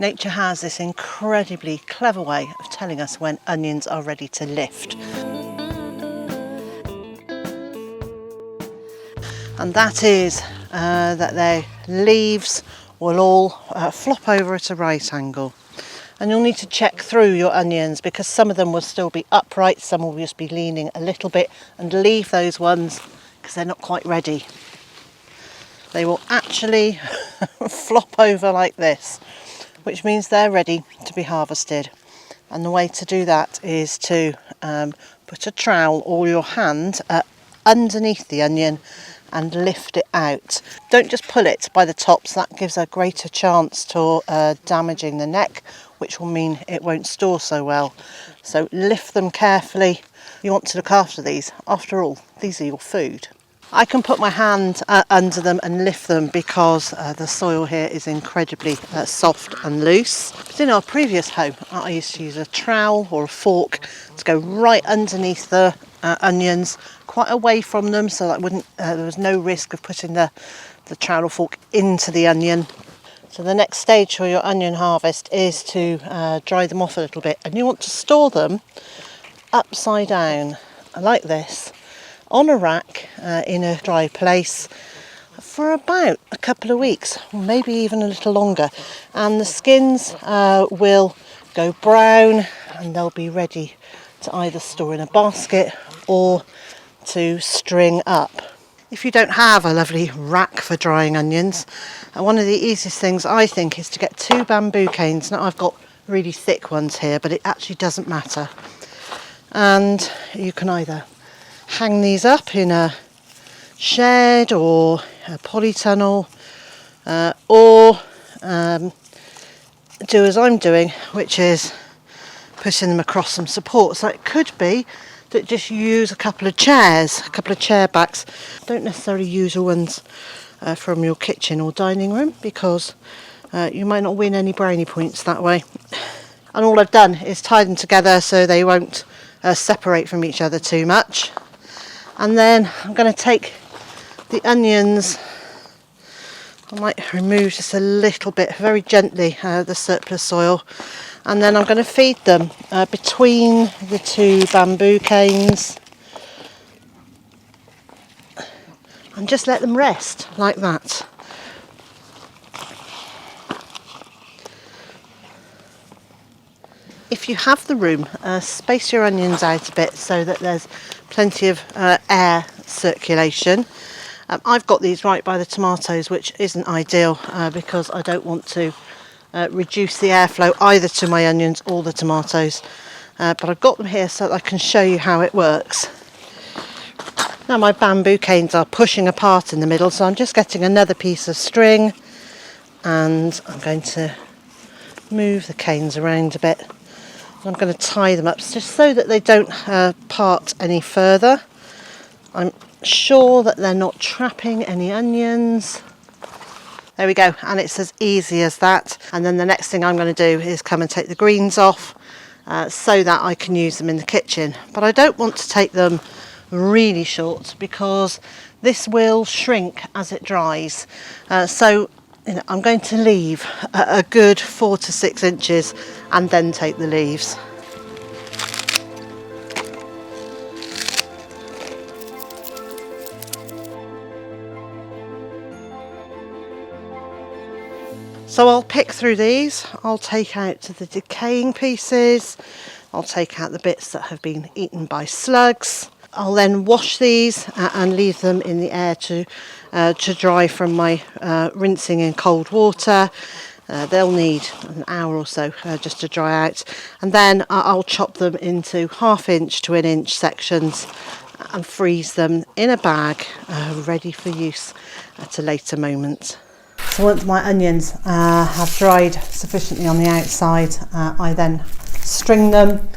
Nature has this incredibly clever way of telling us when onions are ready to lift. And that is that their leaves will all flop over at a right angle. And you'll need to check through your onions because some of them will still be upright, some will just be leaning a little bit, and leave those ones because they're not quite ready. They will actually flop over like this, which means they're ready to be harvested. And the way to do that is to put a trowel or your hand underneath the onion and lift it out. Don't just pull it by the tops, that gives a greater chance to damaging the neck, which will mean it won't store so well. So lift them carefully. You want to look after these. After all, these are your food. I can put my hand under them and lift them because the soil here is incredibly soft and loose. But in our previous home, I used to use a trowel or a fork to go right underneath the onions, quite away from them, so that there was no risk of putting the trowel or fork into the onion. So the next stage for your onion harvest is to dry them off a little bit, and you want to store them upside down like this on a rack in a dry place for about a couple of weeks, or maybe even a little longer, and the skins will go brown and they'll be ready to either store in a basket or to string up. If you don't have a lovely rack for drying onions, one of the easiest things I think is to get 2 bamboo canes. Now I've got really thick ones here, but it actually doesn't matter. And you can either hang these up in a shed or a polytunnel, or do as I'm doing, which is putting them across some support. So it could be that just use a couple of chairs, a couple of chair backs. Don't necessarily use your ones from your kitchen or dining room, because you might not win any brownie points that way. And all I've done is tie them together so they won't separate from each other too much. And then I'm going to take the onions, I might remove just a little bit, very gently, the surplus soil, and then I'm going to feed them between the 2 bamboo canes and just let them rest like that. If you have the room, space your onions out a bit so that there's plenty of air circulation. I've got these right by the tomatoes, which isn't ideal because I don't want to reduce the airflow either to my onions or the tomatoes. But I've got them here so that I can show you how it works. Now my bamboo canes are pushing apart in the middle, so I'm just getting another piece of string and I'm going to move the canes around a bit. I'm going to tie them up just so that they don't part any further. I'm sure that they're not trapping any onions. There we go, and it's as easy as that. And then the next thing I'm going to do is come and take the greens off so that I can use them in the kitchen. But I don't want to take them really short because this will shrink as it dries. So I'm going to leave a good 4 to 6 inches and then take the leaves. So I'll pick through these, I'll take out the decaying pieces, I'll take out the bits that have been eaten by slugs. I'll then wash these and leave them in the air to dry from my rinsing in cold water. They'll need an hour or so just to dry out, and then I'll chop them into 1/2 inch to 1 inch sections and freeze them in a bag ready for use at a later moment. So once my onions have dried sufficiently on the outside, I then string them.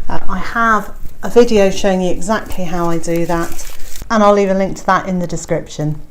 I have a video showing you exactly how I do that, and I'll leave a link to that in the description.